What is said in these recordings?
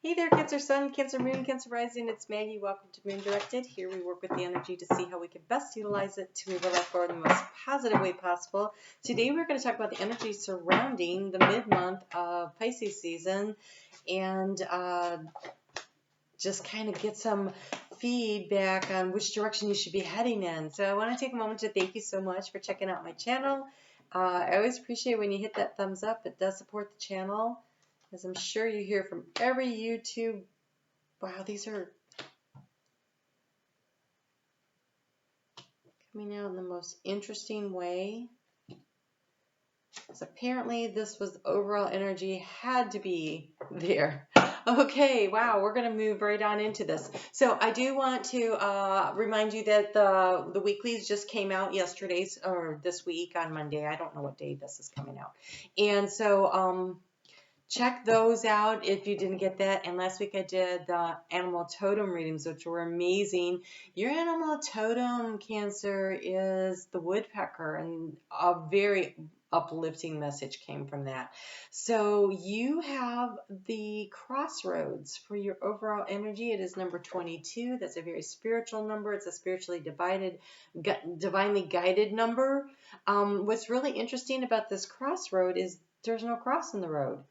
Hey there, Cancer Sun, Cancer Moon, Cancer Rising. It's Maggie. Welcome to Moon Directed. Here we work with the energy to see how we can best utilize it to move our life forward in the most positive way possible. Today we're going to talk about the energy surrounding the mid-month of Pisces season and just kind of get some feedback on which direction you should be heading in. So I want to take a moment to thank you so much for checking out my channel. I always appreciate when you hit that thumbs up. It does support the channel. As I'm sure you hear from every YouTube. Wow, these are coming out in the most interesting way. Because apparently this was the overall energy had to be there. Okay, wow, we're going to move right on into this. So I do want to remind you that the weeklies just came out yesterday, or this week on Monday. I don't know what day this is coming out. And so check those out if you didn't get that. And last week I did the animal totem readings, which were amazing. Your animal totem, Cancer, is the woodpecker, and a very uplifting message came from that. So you have the crossroads for your overall energy. It is number 22. That's a very spiritual number. It's a spiritually divinely guided number. What's really interesting about this crossroad is there's no cross in the road.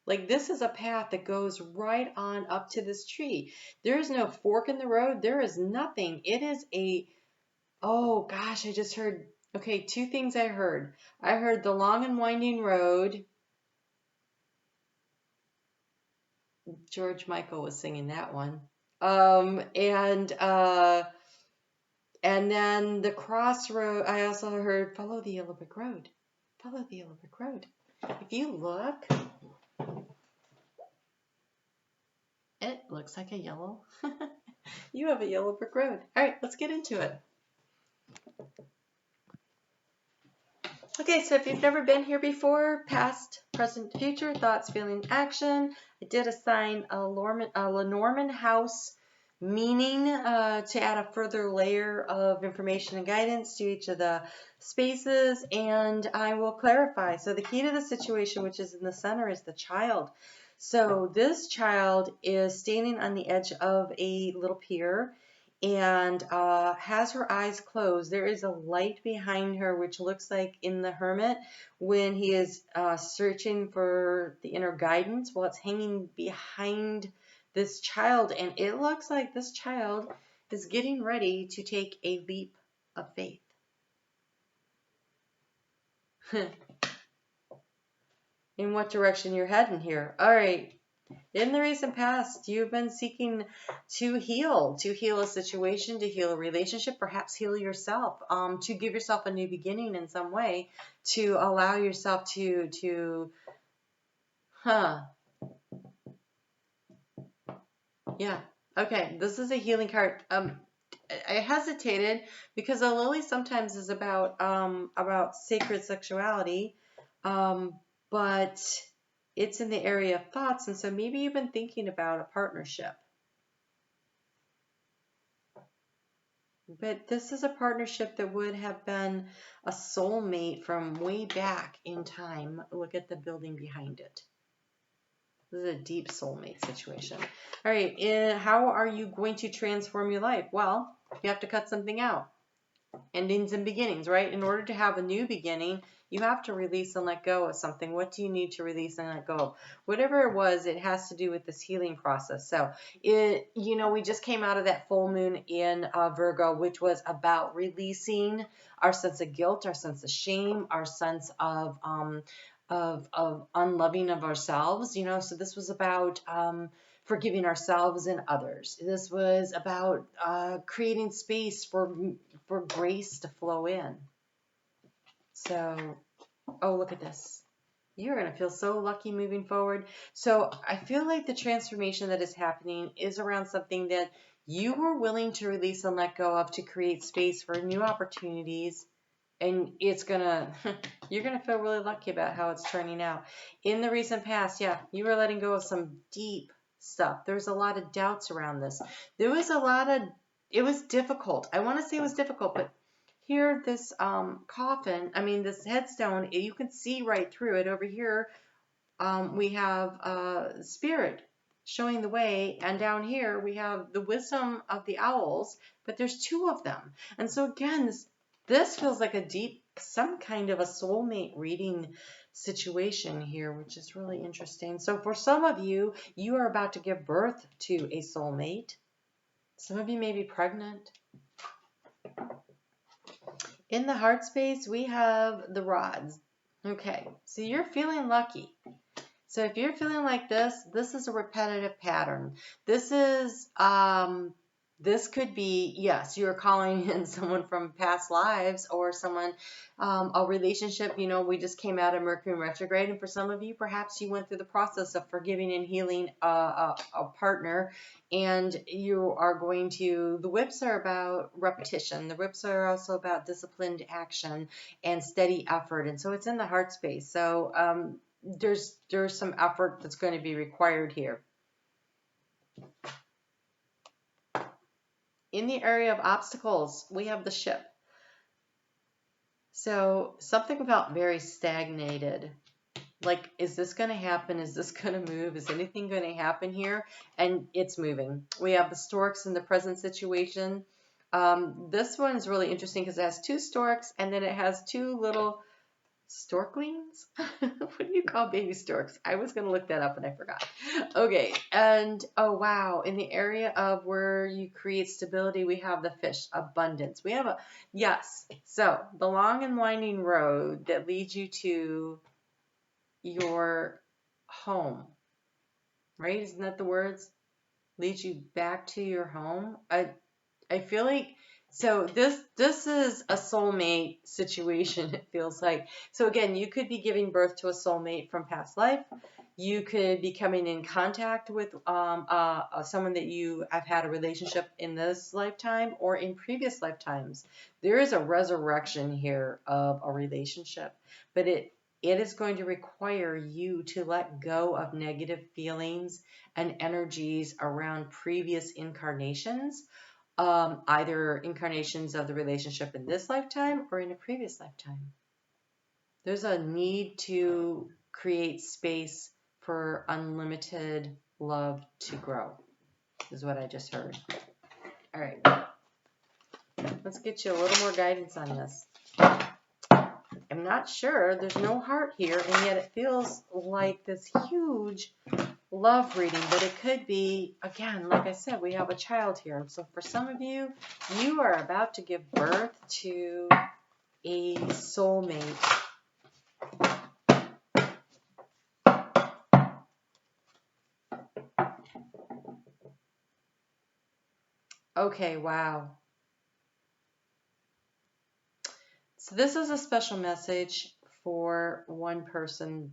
Like, this is a path that goes right on up to this tree. There is no fork in the road. There is nothing. It is a, oh gosh, I just heard, okay, two things I heard. I heard the long and winding road. George Michael was singing that one. And then the crossroad, I also heard follow the yellow brick road. Follow the yellow brick road. If you look, it looks like a yellow. You have a yellow brick road. All right, let's get into it. Okay, so if you've never been here before, past, present, future, thoughts, feeling, action, I did assign a Lenormand house meaning to add a further layer of information and guidance to each of the spaces, and I will clarify. So the key to the situation, which is in the center, is the child. So this child is standing on the edge of a little pier and has her eyes closed. There is a light behind her, which looks like in the Hermit when he is searching for the inner guidance. Well, it's hanging behind this child, and it looks like this child is getting ready to take a leap of faith. In what direction you're heading here? All right. In the recent past, you've been seeking to heal a situation, to heal a relationship, perhaps heal yourself, to give yourself a new beginning in some way, to allow yourself yeah. Okay, this is a healing card. I hesitated because the lily sometimes is about sacred sexuality, but it's in the area of thoughts, and so maybe you've been thinking about a partnership. But this is a partnership that would have been a soulmate from way back in time. Look at the building behind it. This is a deep soulmate situation. All right, how are you going to transform your life? Well, you have to cut something out. Endings and beginnings, right? In order to have a new beginning, you have to release and let go of something. What do you need to release and let go of? Whatever it was, it has to do with this healing process. So, we just came out of that full moon in Virgo, which was about releasing our sense of guilt, our sense of shame, our sense of unloving of ourselves. So this was about forgiving ourselves and others. This was about creating space for grace to flow in. So, oh, look at this. You're going to feel so lucky moving forward. So I feel like the transformation that is happening is around something that you were willing to release and let go of to create space for new opportunities. And you're going to feel really lucky about how it's turning out. In the recent past, yeah, you were letting go of some deep stuff. There's a lot of doubts around this. It was difficult. I want to say it was difficult, but here, this this headstone, you can see right through it. Over here, we have Spirit showing the way. And down here we have the wisdom of the owls, but there's two of them. And so again, this feels like a deep, some kind of a soulmate reading situation here, which is really interesting. So for some of you, you are about to give birth to a soulmate. Some of you may be pregnant. In the heart space, we have the rods. Okay, so you're feeling lucky. So if you're feeling like this is a repetitive pattern. This could be, yes, you're calling in someone from past lives or someone, a relationship. You know, we just came out of Mercury retrograde, and for some of you, perhaps you went through the process of forgiving and healing a partner, and you are going to, the whips are about repetition. The whips are also about disciplined action and steady effort, and so it's in the heart space. So there's some effort that's going to be required here. In the area of obstacles, we have the ship. So something felt very stagnated. Like, is this going to happen? Is this going to move? Is anything going to happen here? And it's moving. We have the storks in the present situation. This one is really interesting because it has two storks and then it has two little storklings. What do you call baby storks? I was going to look that up and I forgot. Okay, and oh wow, in the area of where you create stability, we have the fish, abundance. We have a, yes, so the long and winding road that leads you to your home, right? Isn't that the words? Leads you back to your home. I feel like, so this is a soulmate situation, it feels like. So again, you could be giving birth to a soulmate from past life. You could be coming in contact with someone that you have had a relationship in this lifetime or in previous lifetimes. There is a resurrection here of a relationship, but it is going to require you to let go of negative feelings and energies around previous incarnations. Either incarnations of the relationship in this lifetime or in a previous lifetime. There's a need to create space for unlimited love to grow, is what I just heard. All right, let's get you a little more guidance on this. I'm not sure, there's no heart here, and yet it feels like this huge love reading, but it could be, again, like I said, we have a child here. So for some of you, you are about to give birth to a soulmate. Okay, wow. So this is a special message for one person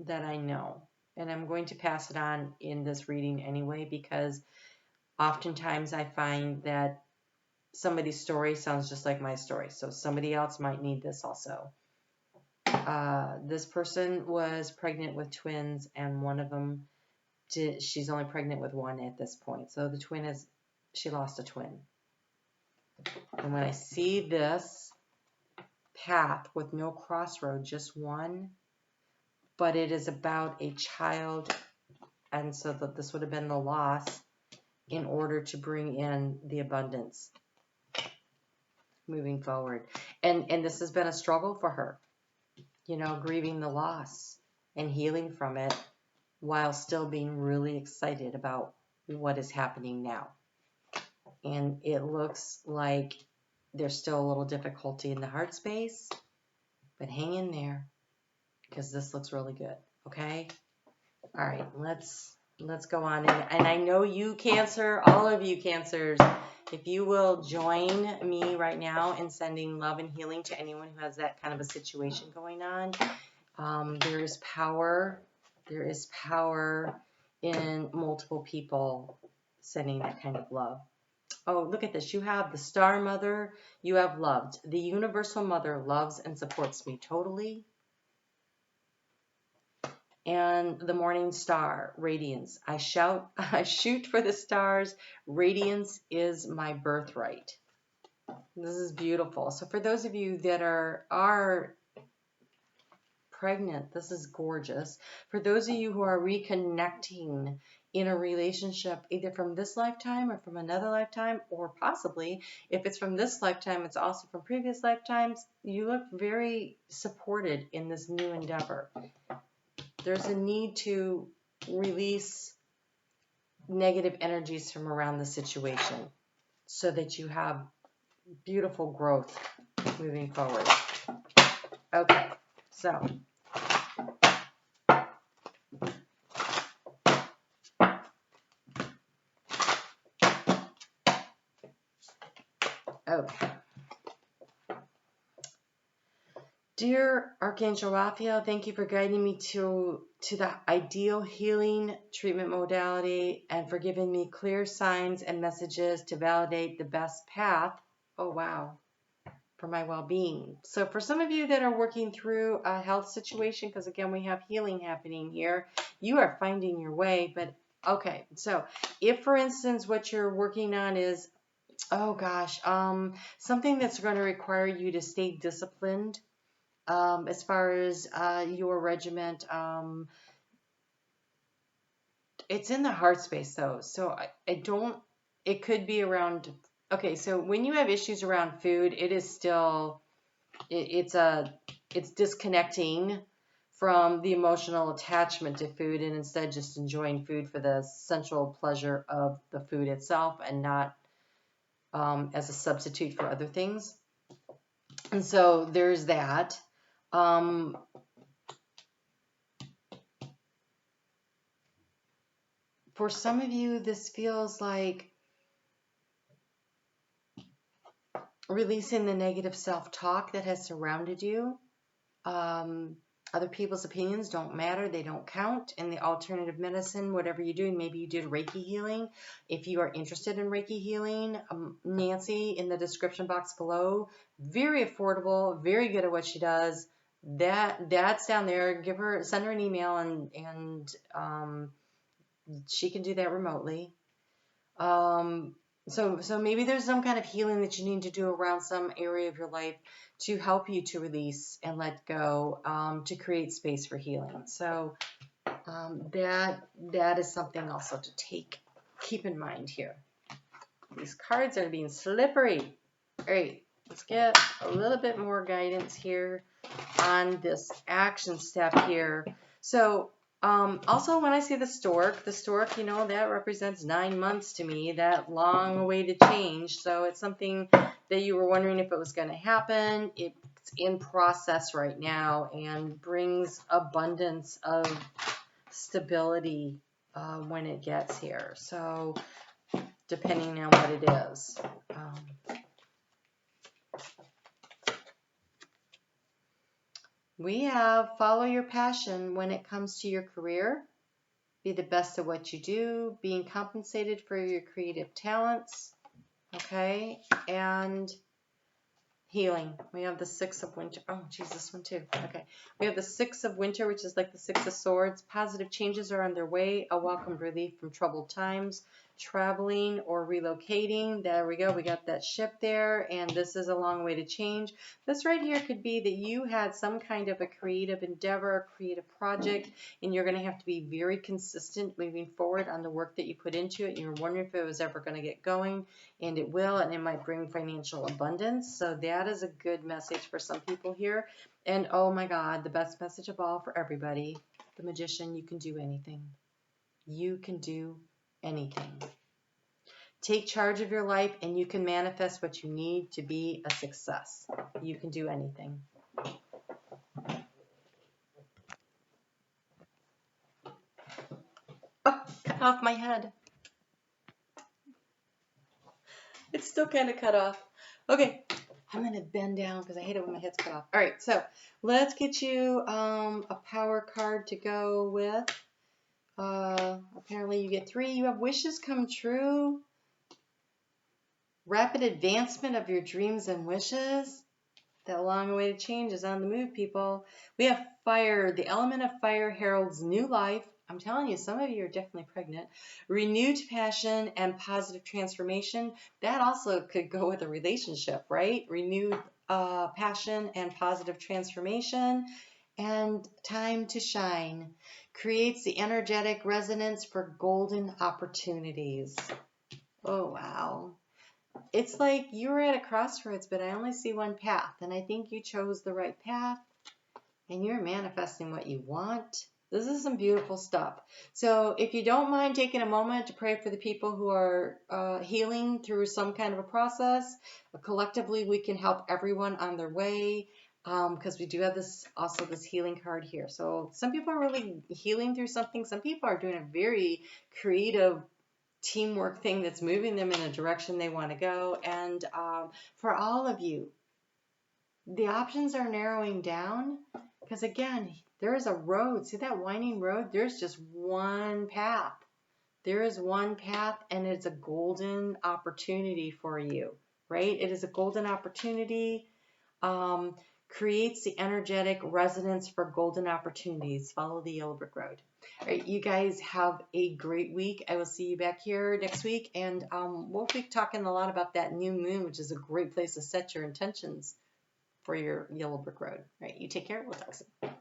that I know, and I'm going to pass it on in this reading anyway, because oftentimes I find that somebody's story sounds just like my story, so somebody else might need this also. This person was pregnant with twins, and one of them, she's only pregnant with one at this point. So the twin is, she lost a twin. And when I see this path with no crossroad, just one, but it is about a child, and so that this would have been the loss in order to bring in the abundance moving forward. And this has been a struggle for her, you know, grieving the loss and healing from it while still being really excited about what is happening now. And it looks like there's still a little difficulty in the heart space, but hang in there because this looks really good. Okay. All right. Let's go on. And I know you Cancer, all of you Cancers, if you will join me right now in sending love and healing to anyone who has that kind of a situation going on. There is power. There is power in multiple people sending that kind of love. Oh, look at this. You have the Star Mother. You have loved. The Universal Mother loves and supports me totally. And the Morning Star, Radiance. I shoot for the stars. Radiance is my birthright. This is beautiful. So for those of you that are pregnant, this is gorgeous. For those of you who are reconnecting in a relationship, either from this lifetime or from another lifetime, or possibly if it's from this lifetime, it's also from previous lifetimes, you look very supported in this new endeavor. There's a need to release negative energies from around the situation so that you have beautiful growth moving forward. Okay, so okay. Dear Archangel Raphael, thank you for guiding me to the ideal healing treatment modality and for giving me clear signs and messages to validate the best path. Oh, wow. For my well-being. So for some of you that are working through a health situation, because again, we have healing happening here, you are finding your way. But okay, so if for instance, what you're working on is, oh gosh, something that's going to require you to stay disciplined, as far as your regiment, it's in the heart space though. So I don't, it could be around, okay, so when you have issues around food, it is still, it's disconnecting from the emotional attachment to food and instead just enjoying food for the sensual pleasure of the food itself and not as a substitute for other things. And so there's that. For some of you, this feels like releasing the negative self-talk that has surrounded you. Other people's opinions don't matter. They don't count. In the alternative medicine, whatever you're doing, maybe you did Reiki healing. If you are interested in Reiki healing, Nancy in the description box below, very affordable, very good at what she does. That's down there. Send her an email and she can do that remotely. So maybe there's some kind of healing that you need to do around some area of your life to help you to release and let go, to create space for healing. So that is something also to keep in mind here. These cards are being slippery. All right, let's get a little bit more guidance here on this action step here. So also, when I see the stork, you know, that represents 9 months to me, that long-awaited change. So it's something that you were wondering if it was going to happen. It's in process right now and brings abundance of stability when it gets here. So depending on what it is. We have follow your passion when it comes to your career. Be the best at what you do, being compensated for your creative talents, okay, and healing. We have the 6 of Winter. Oh, geez, this one too. Okay. We have the 6 of Winter, which is like the 6 of Swords. Positive changes are on their way. A welcomed relief from troubled times. Traveling or relocating. There we go. We got that ship there, and this is a long way to change. This right here could be that you had some kind of a creative endeavor, a creative project, and you're going to have to be very consistent moving forward on the work that you put into it. You're wondering if it was ever going to get going, and it will, and it might bring financial abundance. So that is a good message for some people here. And oh my God, the best message of all for everybody, the Magician, you can do anything. You can do anything. Take charge of your life and you can manifest what you need to be a success. You can do anything. Oh, cut off my head. It's still kind of cut off. Okay, I'm going to bend down because I hate it when my head's cut off. All right, so let's get you a power card to go with. Apparently you get 3. You have wishes come true. Rapid advancement of your dreams and wishes. That long-awaited change is on the move, people. We have fire. The element of fire heralds new life. I'm telling you, some of you are definitely pregnant. Renewed passion and positive transformation. That also could go with a relationship, right? Renewed passion and positive transformation. and time to shine. Creates the energetic resonance for golden opportunities. Oh, wow. It's like you're at a crossroads, but I only see one path, and I think you chose the right path, and you're manifesting what you want. This is some beautiful stuff. So if you don't mind taking a moment to pray for the people who are healing through some kind of a process, collectively we can help everyone on their way, because we do have this healing card here. So some people are really healing through something. Some people are doing a very creative teamwork thing that's moving them in a direction they want to go. And for all of you, the options are narrowing down, because again, there is a road. See that winding road? There's just one path. There is one path, and it's a golden opportunity for you, right? It is a golden opportunity. Creates the energetic resonance for golden opportunities. Follow the yellow brick road. All right, you guys have a great week. I will see you back here next week, and we'll be talking a lot about that new moon, which is a great place to set your intentions for your yellow brick road. All right, you take care. We'll talk soon.